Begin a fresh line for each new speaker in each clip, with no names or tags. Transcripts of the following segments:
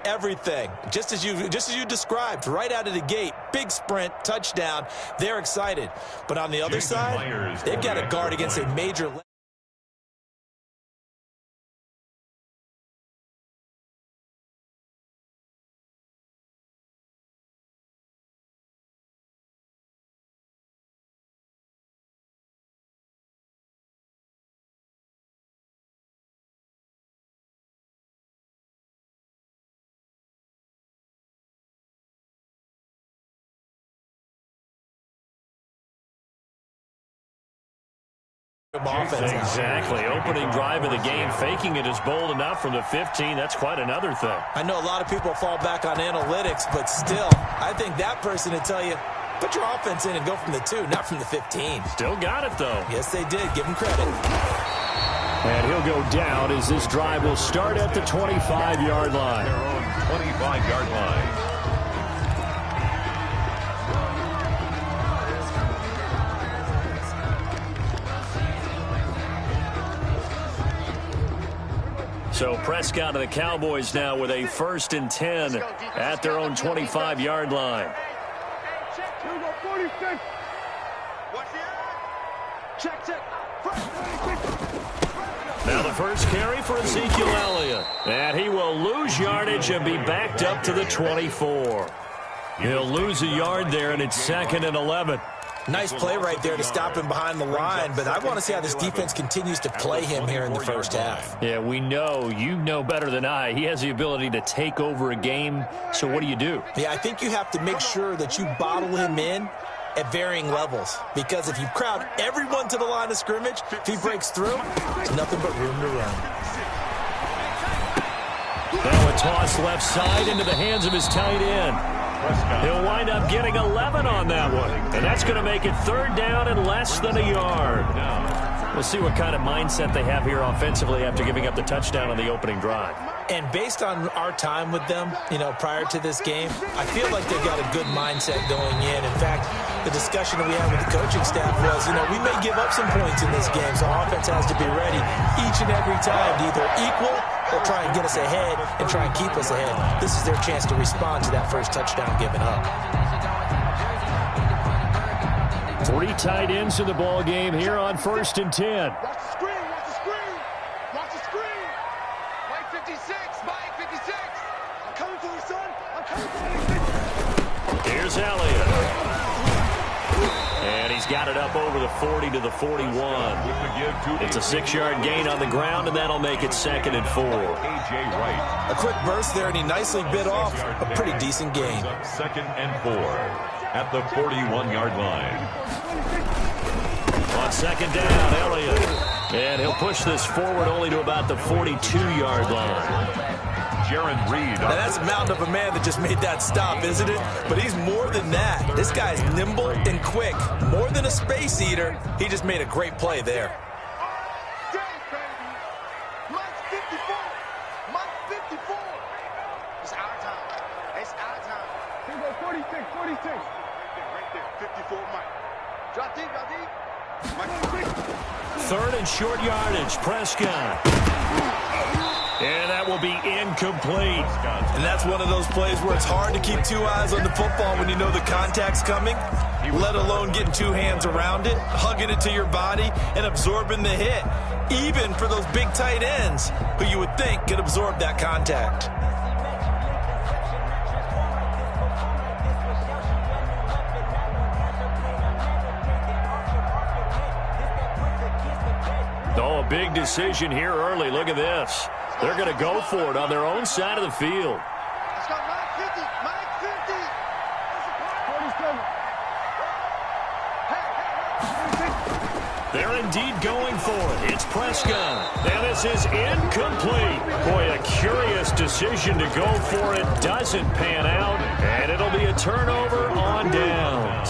Everything, just as you described, right out of the gate. Big sprint, touchdown. They're excited. But on the other side, they've got to guard against a major... offense.
Exactly. Opening drive of the game, faking it is bold enough from the 15. That's quite another thing.
I know a lot of people fall back on analytics, but still, I think that person would tell you, put your offense in and go from the 2, not from the 15.
Still got it, though.
Yes, they did. Give them credit.
And he'll go down as this drive will start at the 25-yard line.
Their own 25-yard line.
So Prescott and the Cowboys now with a 1st and 10 at their own 25-yard line. Now the first carry for Ezekiel Elliott. And he will lose yardage and be backed up to the 24. He'll lose a yard there, and it's 2nd and 11.
Nice play right there to stop him behind the line, but I want to see how this defense continues to play him here in the first half.
Yeah, we know. You know better than I. He has the ability to take over a game, so what do?
Yeah, I think you have to make sure that you bottle him in at varying levels, because if you crowd everyone to the line of scrimmage, if he breaks through, there's nothing but room to run.
Now a toss left side into the hands of his tight end. He'll wind up getting 11 on that one. And that's going to make it 3rd down and less than a yard. We'll see what kind of mindset they have here offensively after giving up the touchdown on the opening drive.
And based on our time with them, prior to this game, I feel like they've got a good mindset going in. In fact, the discussion that we had with the coaching staff was, we may give up some points in this game, so offense has to be ready each and every time to either equal or try and get us ahead and try and keep us ahead. This is their chance to respond to that first touchdown given up.
3 tight ends in the ball game here on 1st and 10.
Watch the screen, watch the screen, watch the screen. Mike 56, Mike 56. I'm coming for you, son. I'm coming for you.
Here's Elliott. And he's got it up over the 40 to the 41. It's a 6-yard gain on the ground, and that'll make it 2nd and 4.
A quick burst there, and he nicely bit off a pretty decent gain.
2nd and 4 at the 41-yard line.
On 2nd down, Elliott. And he'll push this forward only to about the 42-yard line.
Jaron Reed.
Now that's a mountain of a man that just made that stop, isn't it? But he's more than that. This guy's nimble and quick. More than a space eater. He just made a great play there.
Mike's 54. Mike's 54. It's our time. It's our time. Here we go, 46, 46. Right there, 54, Mike. Drop deep, drop deep. Mike,
3rd and short yardage, Prescott. And that will be incomplete.
And that's one of those plays where it's hard to keep 2 eyes on the football when you know the contact's coming, let alone getting 2 hands around it, hugging it to your body, and absorbing the hit, even for those big tight ends who you would think could absorb that contact.
Oh, a big decision here early. Look at this. They're going to go for it on their own side of the field.
let's go, Mike 50. Mike 50. 47.
They're indeed going for it. It's Prescott. And this is incomplete. Boy, a curious decision to go for it. Doesn't pan out. And it'll be a turnover on downs.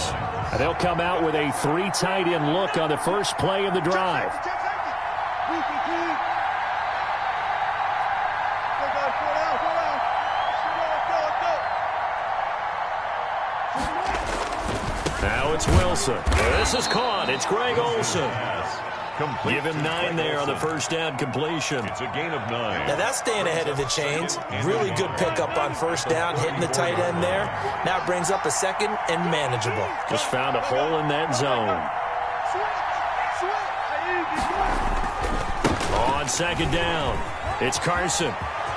And they'll come out with a 3 tight end look on the first play of the drive. Now it's Wilson. This is caught. It's Greg Olsen.
Complete.
Give him 9 there on the first down completion.
It's a gain of 9.
Now that's staying ahead of the chains. Really good pickup on first down, hitting the tight end there. Now brings up a second and manageable.
Just found a hole in that zone. On second down, it's Carson.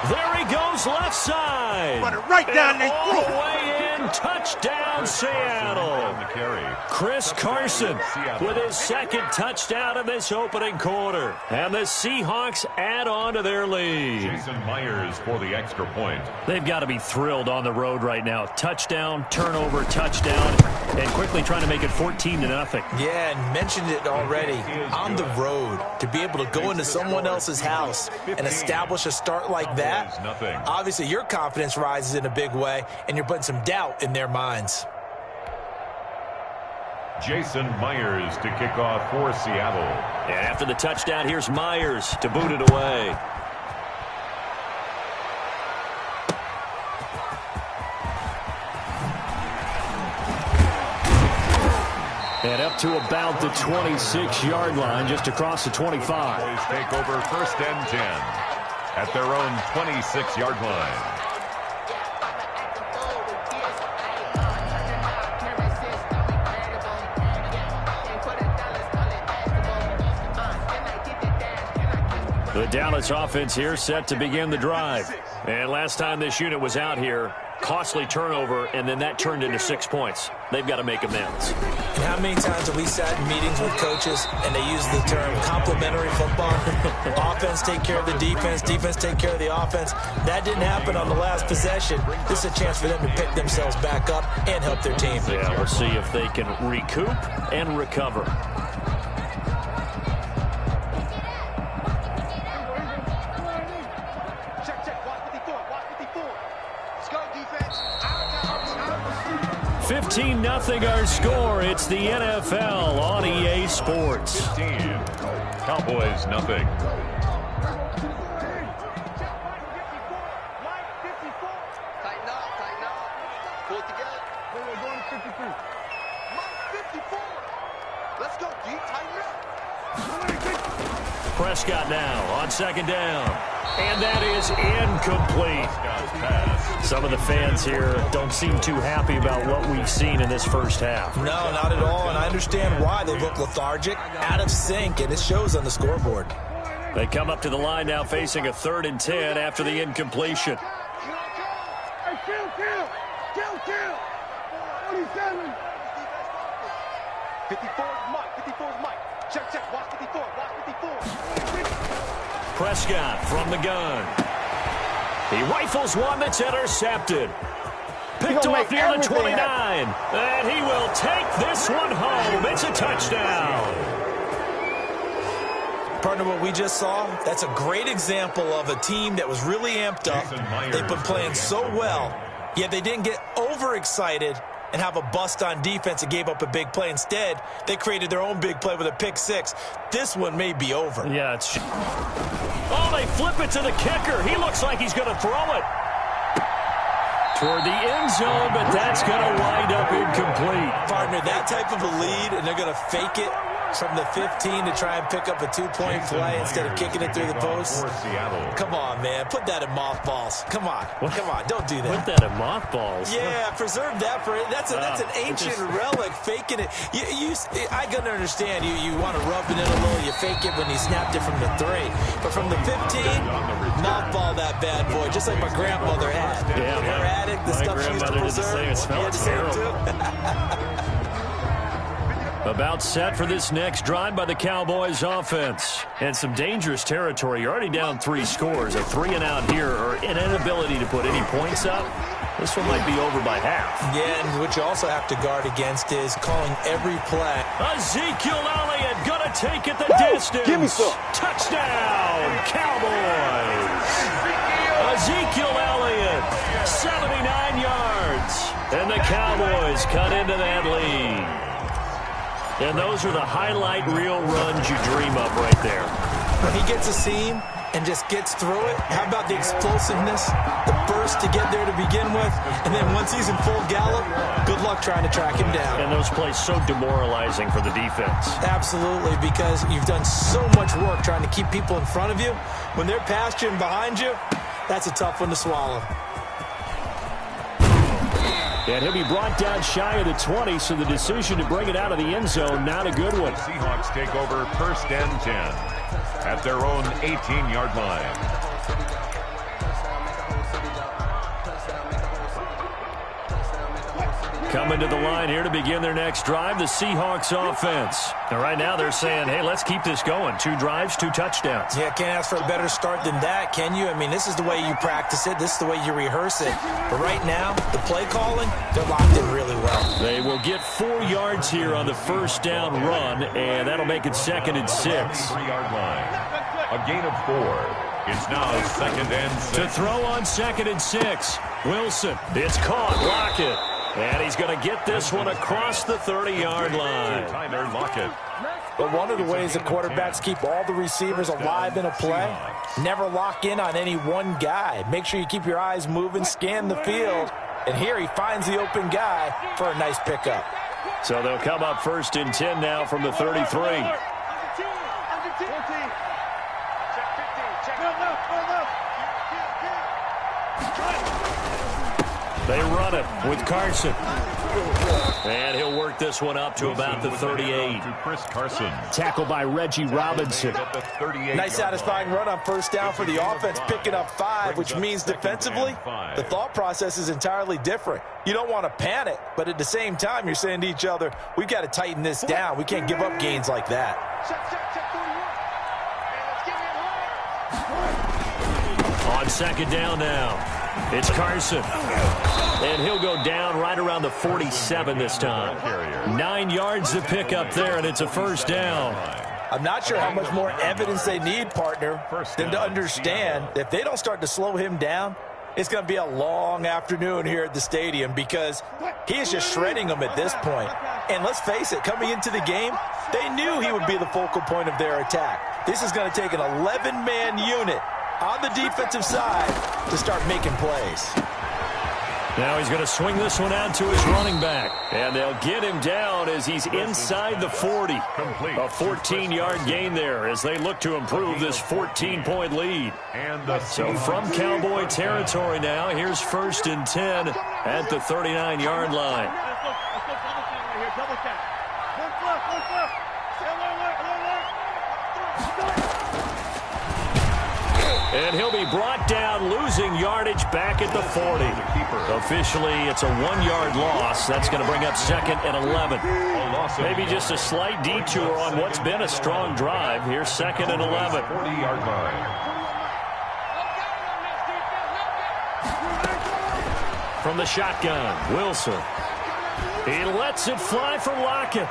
There he goes, left side.
Right down there.
All the way in, touchdown, Seattle. Chris Carson with his second touchdown in this opening quarter. And the Seahawks add on to their lead.
Jason Myers for the extra point.
They've got to be thrilled on the road right now. Touchdown, turnover, touchdown, and quickly trying to make it 14-0.
Yeah, and mentioned it already. On the road, to be able to go into someone else's house and establish a start like that, obviously your confidence rises in a big way, and you're putting some doubt in their minds.
Jason Myers to kick off for Seattle.
And after the touchdown, here's Myers to boot it away. And up to about the 26-yard line, just across the 25.
Boys take over first and 10 at their own 26-yard line.
The Dallas offense here set to begin the drive. And last time this unit was out here, costly turnover, and then that turned into 6 points. They've got to make amends.
And how many times have we sat in meetings with coaches and they use the term complementary football? Offense take care of the defense, defense take care of the offense. That didn't happen on the last possession. This is a chance for them to pick themselves back up and help their team.
Yeah, we'll see if they can recoup and recover.
Check,
15-0 our score. It's the NFL on EA Sports.
15. Cowboys nothing.
Tighten up. Pull it together. We're going to 53. Mike 54. Let's go, D. Tighten up.
Prescott now on second down. And that is incomplete. Some of the fans here don't seem too happy about what we've seen in this first half.
No, not at all, and I understand why. They look lethargic, out of sync, and it shows on the scoreboard.
They come up to the line now facing a 3rd and 10 after the incompletion.
Hey, kill. 47. 54 is Mike. Check. Watch 54.
Prescott from the gun. He rifles one that's intercepted. Picked off near the 29. And he will take this one home. It's a touchdown.
Partner, what we just saw, that's a great example of a team that was really amped up. They've been playing so well, yet they didn't get overexcited and have a bust on defense and gave up a big play. Instead, they created their own big play with a pick six. This one may be over.
Yeah, it's... Oh, they flip it to the kicker. He looks like he's going to throw it toward the end zone, but that's going to wind up incomplete.
Partner, that type of a lead, and they're going to fake it from the 15 to try and pick up a 2-point play instead of kicking it through the post. Come on, man. Put that in mothballs. Come on. Don't do that.
Put that in mothballs?
Yeah, preserve that for it. That's an ancient relic, faking it. I can understand you want to rub it in a little. You fake it when you snapped it from the 3. But from the 15, mothball that bad boy, just like my grandmother had.
Yeah,
her attic, the stuff she used to preserve.
It smells terrible. About set for this next drive by the Cowboys offense. And some dangerous territory. You're already down 3 scores. A 3-and-out here, or an inability to put any points up. This one might be over by half.
Yeah, and what you also have to guard against is calling every play.
Ezekiel Elliott gonna take it the distance.
Give me some.
Touchdown, Cowboys. Ezekiel Elliott, 79 yards. And the Cowboys cut into that lead. And those are the highlight reel runs you dream of right there.
When he gets a seam, and just gets through it. How about the explosiveness, the burst to get there to begin with, and then once he's in full gallop, good luck trying to track him down.
And those plays so demoralizing for the defense.
Absolutely, because you've done so much work trying to keep people in front of you. When they're past you and behind you, that's a tough one to swallow.
And he'll be brought down shy of the 20, so the decision to bring it out of the end zone, not a good one.
The Seahawks take over 1st and 10 at their own 18-yard line.
Coming to the line here to begin their next drive, the Seahawks offense. And right now they're saying, hey, let's keep this going. 2 drives, 2 touchdowns.
Yeah, can't ask for a better start than that, can you? I mean, this is the way you practice it. This is the way you rehearse it. But right now, the play calling, they're locked in really well.
They will get 4 yards here on the first down run, and that'll make it 2nd and 6.
3-yard line. A gain of 4. It's now 2nd and 6.
To throw on 2nd and 6. Wilson. It's caught. Lockett. And he's going to get this one across the 30-yard line.
Tyler Lockett.
But one of the ways the quarterbacks keep all the receivers alive in a play, never lock in on any one guy. Make sure you keep your eyes moving, scan the field. And here he finds the open guy for a nice pickup.
So they'll come up 1st and 10 now from the 33. They run it with Carson. And he'll work this one up to about the 38.
To Chris Carson.
Tackled by Reggie Robinson.
Nice satisfying run on first down for the offense, picking up 5, which means defensively, the thought process is entirely different. You don't want to panic, but at the same time, you're saying to each other, we've got to tighten this down. We can't give up gains like that.
On 2nd down now. It's Carson. And he'll go down right around the 47 this time. 9 yards to pick up there, and it's a first down.
I'm not sure how much more evidence they need, partner, than to understand that if they don't start to slow him down, it's going to be a long afternoon here at the stadium because he is just shredding them at this point. And let's face it, coming into the game, they knew he would be the focal point of their attack. This is going to take an 11-man unit on the defensive side to start making plays.
Now he's going to swing this one out to his running back. And they'll get him down as he's inside the 40. A 14-yard gain there as they look to improve this 14-point lead. So from Cowboy territory now, here's 1st and 10 at the 39-yard line. And he'll be brought down, losing yardage back at the 40. Officially, it's a 1-yard loss. That's going to bring up 2nd and 11. Maybe just a slight detour on what's been a strong drive. Here's 2nd and 11.
40-yard line.
From the shotgun, Wilson. He lets it fly for Lockett.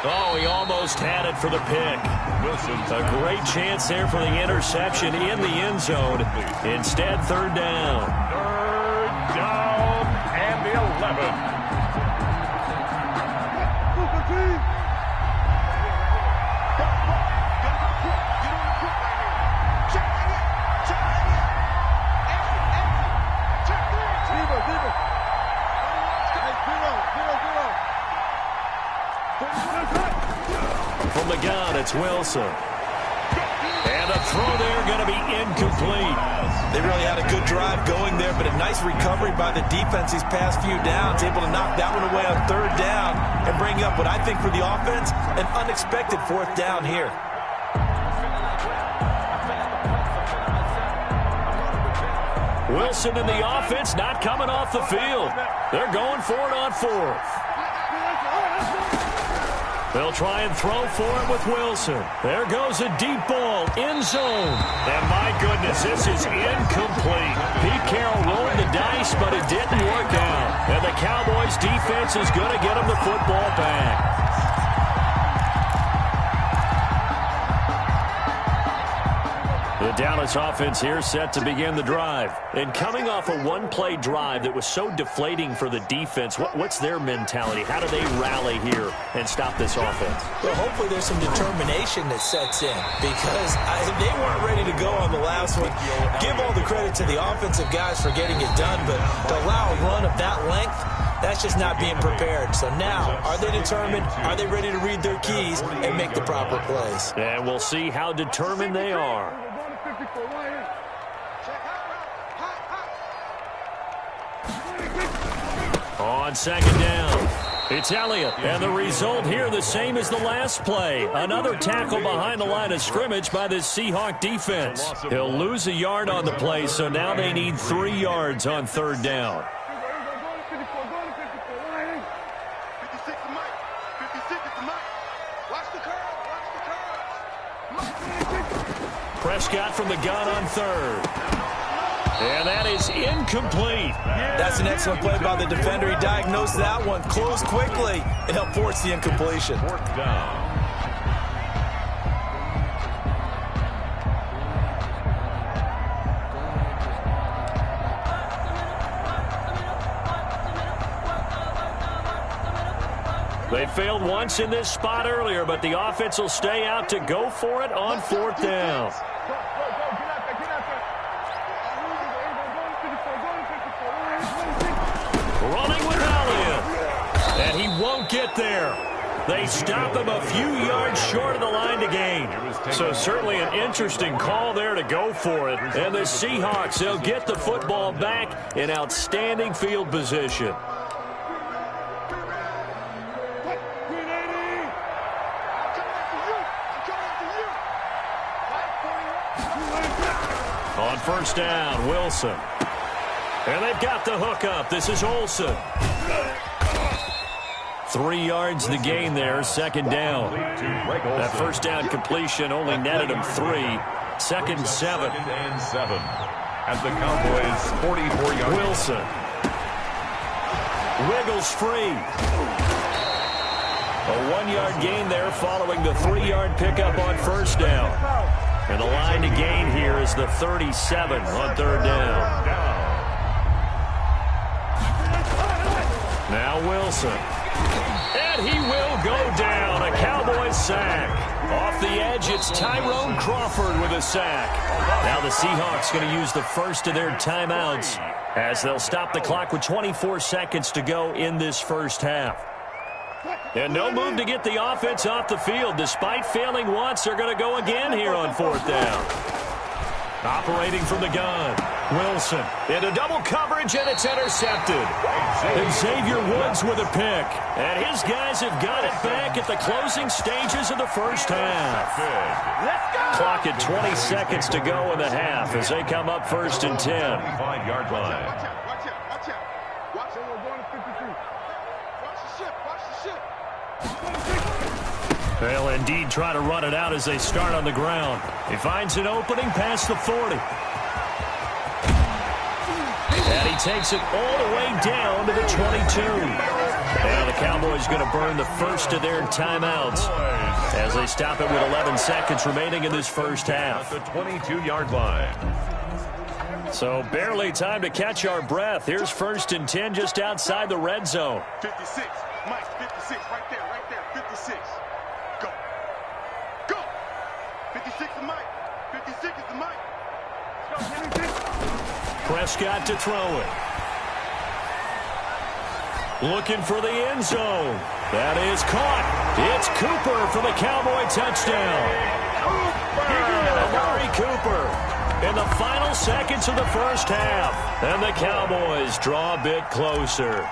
Oh, he almost had it for the pick. A great chance there for the interception in the end zone. Instead, 3rd down.
3rd down and the 11.
From the gun, it's Wilson. And a throw there going to be incomplete.
They really had a good drive going there, but a nice recovery by the defense these past few downs, able to knock that one away on 3rd down and bring up what I think for the offense, an unexpected 4th down here.
Wilson and the offense not coming off the field. They're going for it on 4th. They'll try and throw for it with Wilson. There goes a deep ball, end zone. And my goodness, this is incomplete. Pete Carroll rolled the dice, but it didn't work out. And the Cowboys defense is going to get him the football back. The Dallas offense here set to begin the drive. And coming off a one-play drive that was so deflating for the defense, what's their mentality? How do they rally here and stop this offense?
Well, hopefully there's some determination that sets in because they weren't ready to go on the last one. Give all the credit to the offensive guys for getting it done, but to allow a run of that length, that's just not being prepared. So now, are they determined? Are they ready to read their keys and make the proper plays?
And we'll see how determined they are. On second down, it's Elliott. And the result here the same as the last play. Another tackle behind the line of scrimmage by this Seahawk defense. He'll lose a yard on the play, so now they need 3 yards on third down. Prescott from the gun on third. And that is incomplete.
That's an excellent play by the defender. He diagnosed that one, closed quickly, and helped force the incompletion.
Fourth down.
They failed once in this spot earlier, but the offense will stay out to go for it on fourth down. Running with Elliott. And he won't get there. They stop him a few yards short of the line to gain. So certainly an interesting call there to go for it. And the Seahawks, they'll get the football back in outstanding field position. On first down, Wilson. And they've got the hook up. This is Olsen. 3 yards the gain there, second down. That first down completion only netted him 3. Second and 7.
Second and 7. At the Cowboys' 44-yard.
Wilson. Wiggles free. A 1-yard gain there following the 3-yard pickup on first down. And the line to gain here is the 37 on third down. Now Wilson. And he will go down. A Cowboys sack. Off the edge, it's Tyrone Crawford with a sack. Now the Seahawks going to use the first of their timeouts as they'll stop the clock with 24 seconds to go in this first half. And no move to get the offense off the field. Despite failing once, they're going to go again here on fourth down. Operating from the gun. Wilson into double coverage, and it's intercepted. And Xavier Woods with a pick. And his guys have got it back at the closing stages of the first half. Clock at 20 seconds to go in the half as they come up first and 10.
5-yard line.
Watch out, watch out, watch out. Watch it, we're going to 53. Watch the ship, watch the ship.
They'll indeed try to run it out as they start on the ground. He finds an opening past the 40. And he takes it all the way down to the 22. And the Cowboys going to burn the first of their timeouts as they stop it with 11 seconds remaining in this first half.
At the 22-yard line.
So barely time to catch our breath. Here's first and 10 just outside the red zone.
56, Mike, 56, right there, 56. Go. Go. 56 is Mike. 56 is the Mike.
Prescott to throw it. Looking for the end zone. That is caught. It's Cooper for the Cowboy touchdown. Amari Cooper in the final seconds of the first half. And the Cowboys draw a bit closer.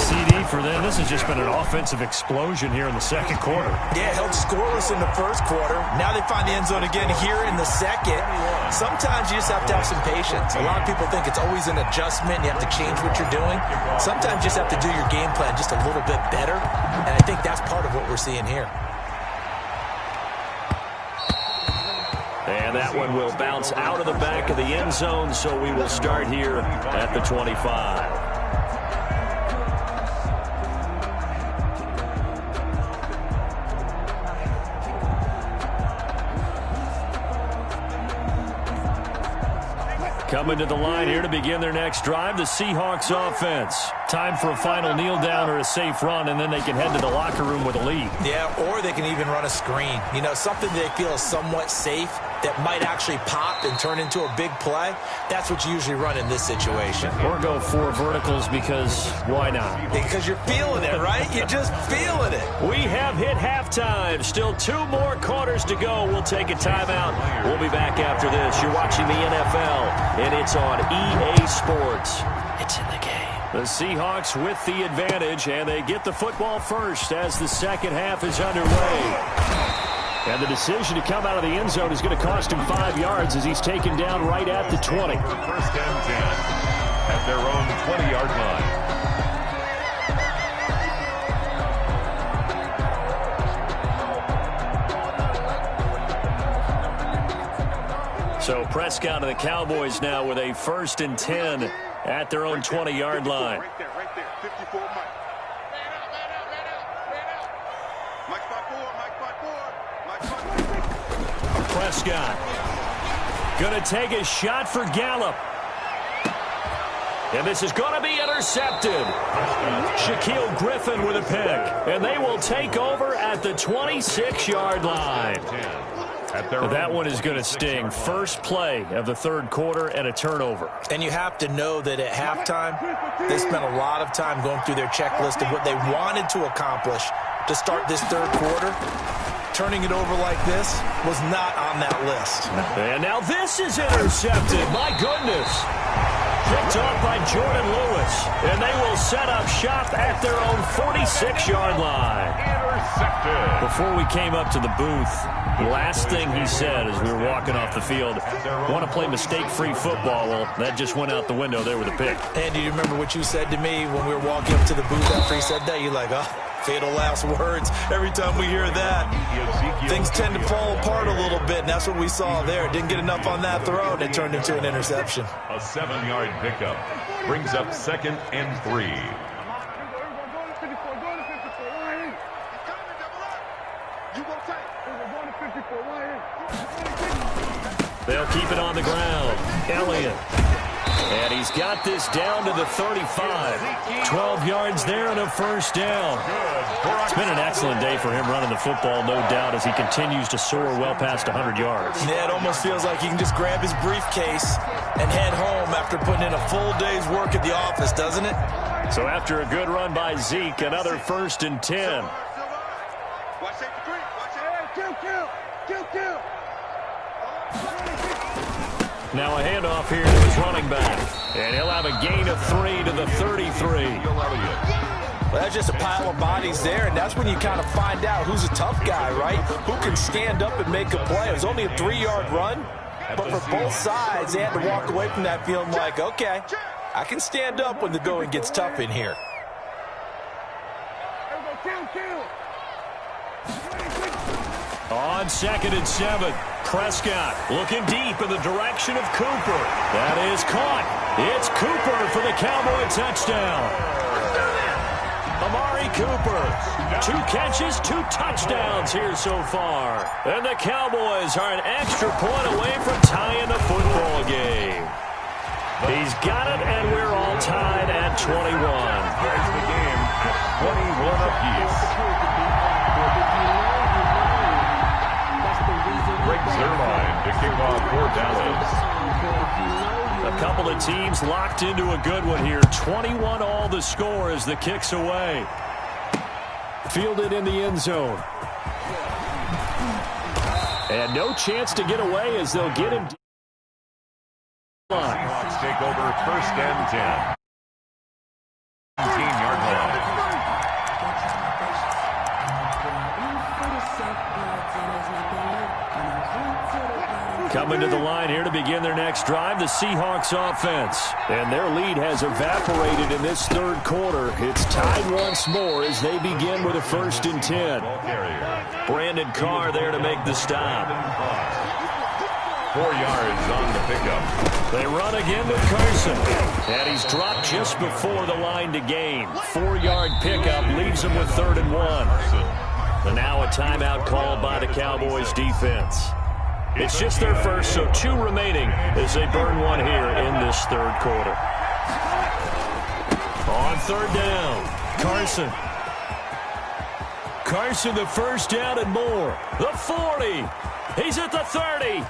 CD for them. This has just been an offensive explosion here in the second quarter.
Yeah, held scoreless in the first quarter. Now they find the end zone again here in the second. Sometimes you just have to have some patience. A lot of people think it's always an adjustment. You have to change what you're doing. Sometimes you just have to do your game plan just a little bit better. And I think that's part of what we're seeing here.
And that one will bounce out of the back of the end zone, so we will start here at the 25. Coming to the line here to begin their next drive, the Seahawks offense. Time for a final kneel down or a safe run, and then they can head to the locker room with a lead.
Yeah, or they can even run a screen. You know, something they feel is somewhat safe that might actually pop and turn into a big play. That's what you usually run in this situation.
Or go 4 verticals because why not?
Because you're feeling it, right? You're just feeling it.
We have hit halftime. Still 2 more quarters to go. We'll take a timeout. We'll be back after this. You're watching the NFL, and it's on EA Sports.
It's in the game.
The Seahawks with the advantage, and they get the football first as the second half is underway. And the decision to come out of the end zone is going to cost him 5 yards as he's taken down right at the 20.
First and 10 at their own 20-yard line.
So Prescott and the Cowboys now with a 1st and 10 at their own 20-yard line.
Right there, 54 Mike. Mike spot 4,
Prescott going to take a shot for Gallup. And this is going to be intercepted. Shaquille Griffin with a pick. And they will take over at the 26-yard line. That one is going to sting. First play of the third quarter and a turnover.
And you have to know that at halftime, they spent a lot of time going through their checklist of what they wanted to accomplish to start this third quarter. Turning it over like this was not on that list.
And now this is intercepted. My goodness. Picked off by Jordan Lewis. And they will set up shop at their own 46-yard line.
Intercepted.
Before we came up to the booth, the last thing he said as we were walking off the field, want to play mistake-free football. Well, that just went out the window there with a pick.
And do you remember what you said to me when we were walking up to the booth after he said that? You're like, oh, fatal last words. Every time we hear that, things tend to fall apart a little bit, and that's what we saw there. Didn't get enough on that throw, and it turned into an interception.
A 7-yard pickup brings up 2nd and 3.
They'll keep it on the ground. Elliott. And he's got this down to the 35. 12 yards there and a first down. It's been an excellent day for him running the football, no doubt, as he continues to soar well past 100 yards.
Yeah, it almost feels like he can just grab his briefcase and head home after putting in a full day's work at the office, doesn't it?
So after a good run by Zeke, another 1st and 10.
Watch it, 3. Watch it. Kill.
Now a handoff here to his running back. And he'll have a gain of 3 to the 33.
Well, that's just a pile of bodies there, and that's when you kind of find out who's a tough guy, right? Who can stand up and make a play. It was only a 3-yard run, but for both sides, they had to walk away from that feeling like, okay, I can stand up when the going gets tough in here.
On 2nd and 7, Prescott looking deep in the direction of Cooper. That is caught. It's Cooper for the Cowboy touchdown. Amari Cooper, 2 catches, 2 touchdowns here so far. And the Cowboys are an extra point away from tying the football game. He's got it, and we're all tied at 21.
Ties the game at 21 apiece. Greg Zerline to kick off for Dallas.
A couple of teams locked into a good one here. 21 all the score as the kick's away. Fielded in the end zone. And no chance to get away as they'll get him.
Seahawks take over 1st and 10. 17-yard line.
Coming to the line here to begin their next drive, the Seahawks offense. And their lead has evaporated in this third quarter. It's tied once more as they begin with a 1st and 10. Brandon Carr there to make the stop.
4 yards on the pickup.
They run again with Carson. And he's dropped just before the line to gain. 4-yard pickup leaves him with 3rd and 1. And now a timeout called by the Cowboys defense. It's just their first, so 2 remaining as they burn one here in this third quarter. On third down, Carson. Carson, the first down and more. The 40. He's at the 30.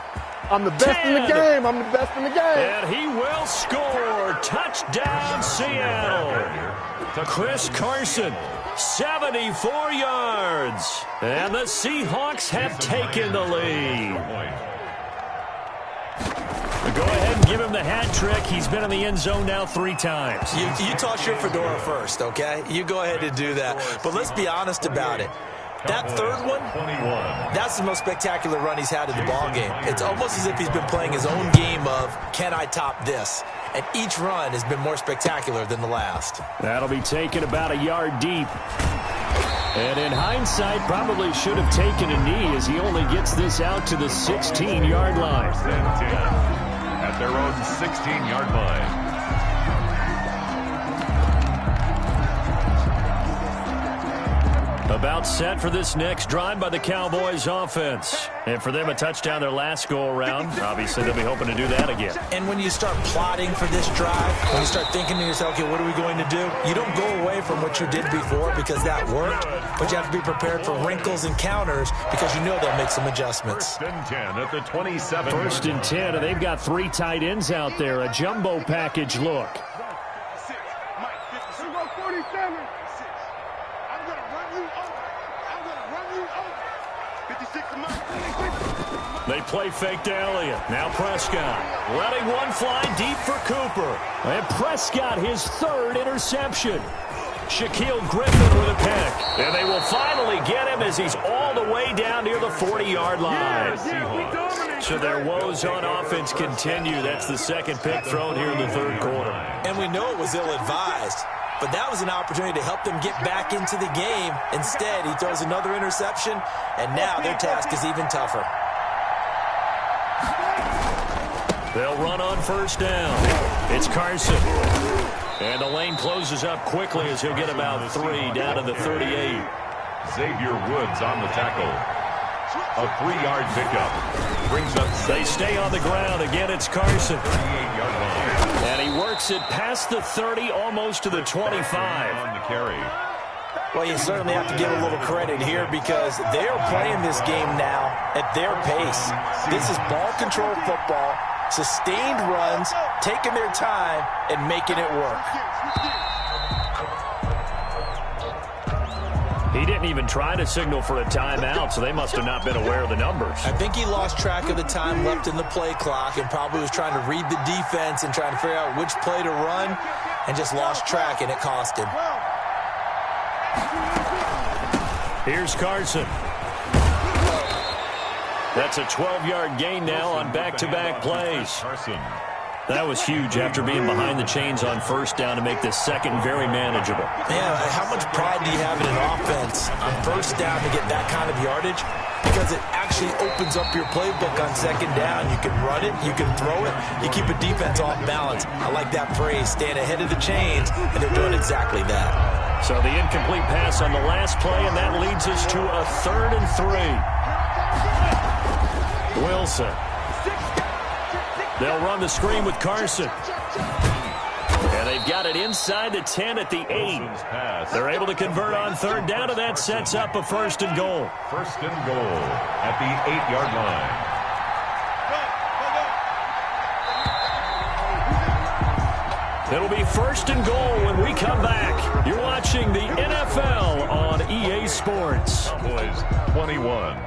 I'm the best in the game. I'm the best in the game.
And he will score. Touchdown, Seattle. Chris Carson, 74 yards. And the Seahawks have taken the lead. Go ahead and give him the hat trick. He's been in the end zone now 3 times.
You toss your fedora first, okay? You go ahead and do that. But let's be honest about it. That third one, that's the most spectacular run he's had in the ballgame. It's almost as if he's been playing his own game of, can I top this? And each run has been more spectacular than the last.
That'll be taken about a yard deep. And in hindsight, probably should have taken a knee as he only gets this out to the 16-yard line.
At their own 16-yard line.
About set for this next drive by the Cowboys offense. And for them, a touchdown their last go-around. Obviously, they'll be hoping to do that again.
And when you start plotting for this drive, when you start thinking to yourself, okay, what are we going to do? You don't go away from what you did before because that worked, but you have to be prepared for wrinkles and counters because you know they'll make some adjustments.
1st and 10 at the 27.
1st and 10, and they've got 3 tight ends out there. A jumbo package look. They play fake to Elliott. Now Prescott letting one fly deep for Cooper. And Prescott, his 3rd interception. Shaquille Griffin with a pick. And they will finally get him as he's all the way down near the 40-yard line. So their woes on offense continue. That's the 2nd pick thrown here in the 3rd quarter.
And we know it was ill-advised. But that was an opportunity to help them get back into the game. Instead, he throws another interception, and now their task is even tougher.
They'll run on 1st down. It's Carson. And the lane closes up quickly as he'll get about 3 down to the 38.
Xavier Woods on the tackle. A 3-yard pickup. Brings up.
They stay on the ground. Again, it's Carson.
38-yard line.
And he works it past the 30, almost to the 25.
On the carry.
Well, you certainly have to give a little credit here because they're playing this game now at their pace. This is ball control football, sustained runs, taking their time, and making it work.
He didn't even try to signal for a timeout, so they must have not been aware of the numbers.
I think he lost track of the time left in the play clock and probably was trying to read the defense and trying to figure out which play to run and just lost track, and it cost him.
Here's Carson. That's a 12-yard gain now on back-to-back plays.
Carson.
That was huge after being behind the chains on 1st down to make this 2nd very manageable.
Yeah, how much pride do you have in an offense on 1st down to get that kind of yardage? Because it actually opens up your playbook on 2nd down. You can run it, you can throw it, you keep a defense off balance. I like that phrase, staying ahead of the chains, and they're doing exactly that.
So the incomplete pass on the last play, and that leads us to a 3rd and 3. Wilson. They'll run the screen with Carson. And they've got it inside the 10 at the 8. They're able to convert on 3rd down, and that sets up a 1st and goal.
1st and goal at the 8-yard line.
It'll be 1st and goal when we come back. You're watching the NFL on EA Sports.
Cowboys 21.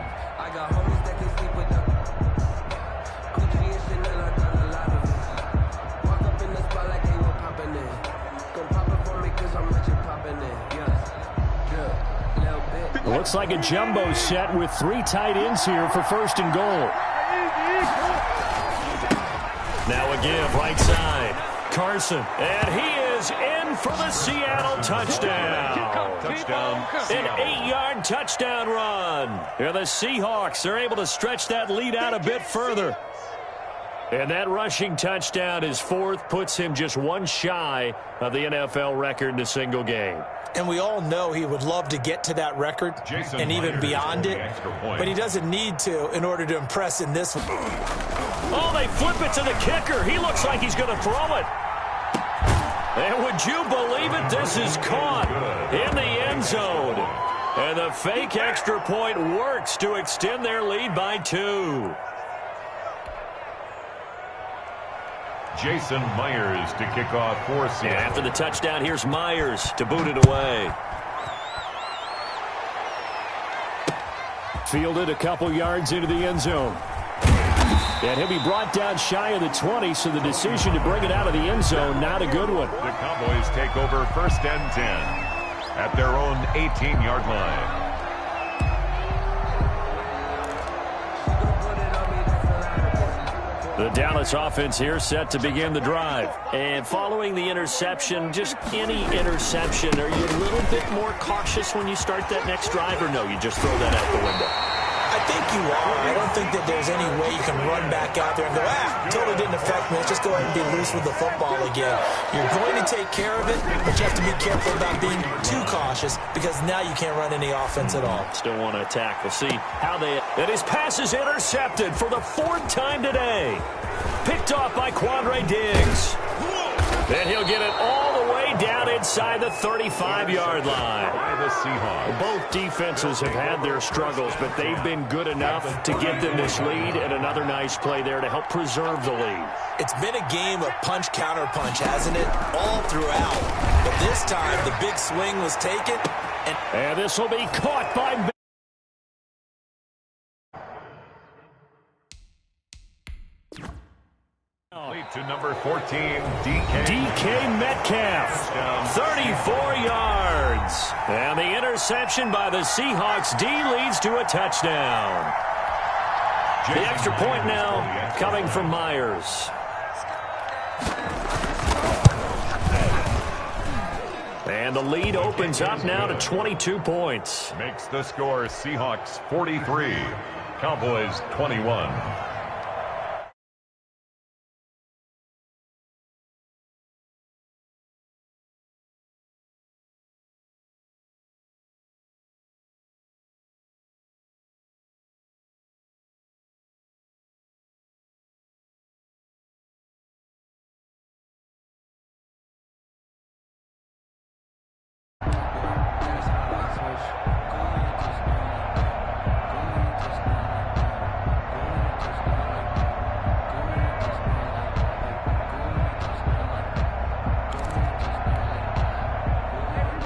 Looks like a jumbo set with 3 tight ends here for 1st and goal. Now a give right side. Carson, and he is in for the Seattle touchdown. An 8-yard touchdown run. Here the Seahawks are able to stretch that lead out a bit further. And that rushing touchdown, his fourth, puts him just one shy of the NFL record in a single game.
And we all know he would love to get to that record and even beyond it, but he doesn't need to in order to impress in this one.
Oh, they flip it to the kicker. He looks like he's going to throw it. And would you believe it? This is caught in the end zone. And the fake extra point works to extend their lead by 2.
Jason Myers to kick off for Seattle.
And after the touchdown, here's Myers to boot it away. Fielded a couple yards into the end zone. And he'll be brought down shy of the 20, so the decision to bring it out of the end zone, not a good one.
The Cowboys take over 1st and 10 at their own 18-yard line.
The Dallas offense here set to begin the drive. And following the interception, just any interception, are you a little bit more cautious when you start that next drive, or no, you just throw that out the window?
I think you are. I don't think that there's any way you can run back out there and go, totally didn't affect me. Let's just go ahead and be loose with the football again. You're going to take care of it, but you have to be careful about being too cautious because now you can't run any offense at all.
Still want to attack. We'll see how they... And his pass is intercepted for the 4th time today. Picked off by Quandre Diggs. Then he'll get it all the way down inside the 35-yard line.
By the Seahawks.
Both defenses have had their struggles, but they've been good enough to get them this lead, and another nice play there to help preserve the lead.
It's been a game of punch-counter-punch, hasn't it? All throughout. But this time, the big swing was taken.
And this will be caught by...
To number 14, DK
Metcalf, 34 yards. And the interception by the Seahawks. D leads to a touchdown. The extra point now coming from Myers. And the lead opens up now to 22 points.
Makes the score Seahawks 43, Cowboys 21.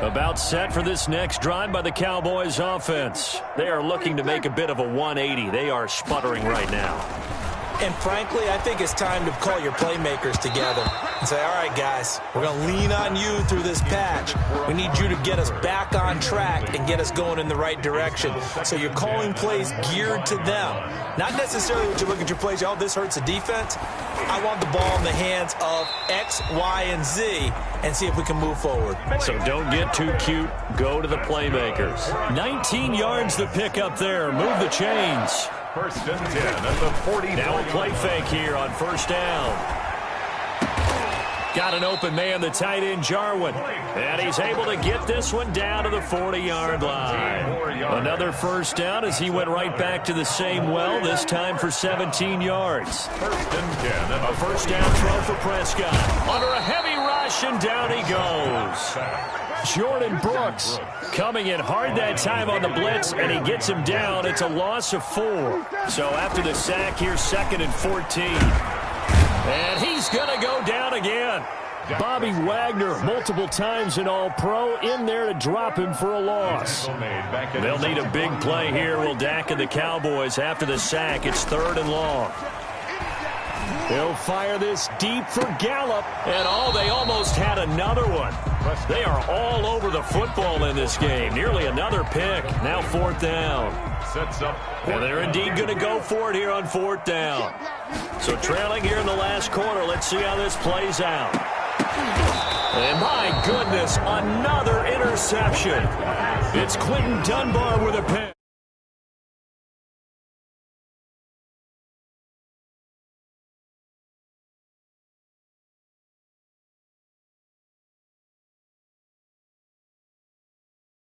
About set for this next drive by the Cowboys offense. They are looking to make a bit of a 180. They are sputtering right now.
And frankly, I think it's time to call your playmakers together and say, all right, guys, we're going to lean on you through this patch. We need you to get us back on track and get us going in the right direction. So you're calling plays geared to them. Not necessarily when you look at your plays, oh, this hurts the defense. I want the ball in the hands of X, Y, and Z and see if we can move forward.
So don't get too cute. Go to the playmakers. 19 yards to pick up there. Move the chains.
1st and 10 at the 40.
Now a play fake here on 1st down. Got an open man, the tight end, Jarwin. And he's able to get this one down to the 40-yard line. Another 1st down as he went right back to the same well, this time for 17 yards.
1st and 10.
A 1st down throw for Prescott. Under a heavy rush, and down he goes. Jordan Brooks coming in hard that time on the blitz, and he gets him down. It's a loss of 4. So after the sack, here's 2nd and 14. And he's going to go down again. Bobby Wagner, multiple times an All-Pro, in there to drop him for a loss. They'll need a big play here, will Dak and the Cowboys. After the sack, it's 3rd and long. He'll fire this deep for Gallup. And they almost had another one. They are all over the football in this game. Nearly another pick. Now 4th down.
Sets up.
And they're indeed going to go for it here on 4th down. So trailing here in the last quarter. Let's see how this plays out. And my goodness, another interception. It's Quentin Dunbar with a pick.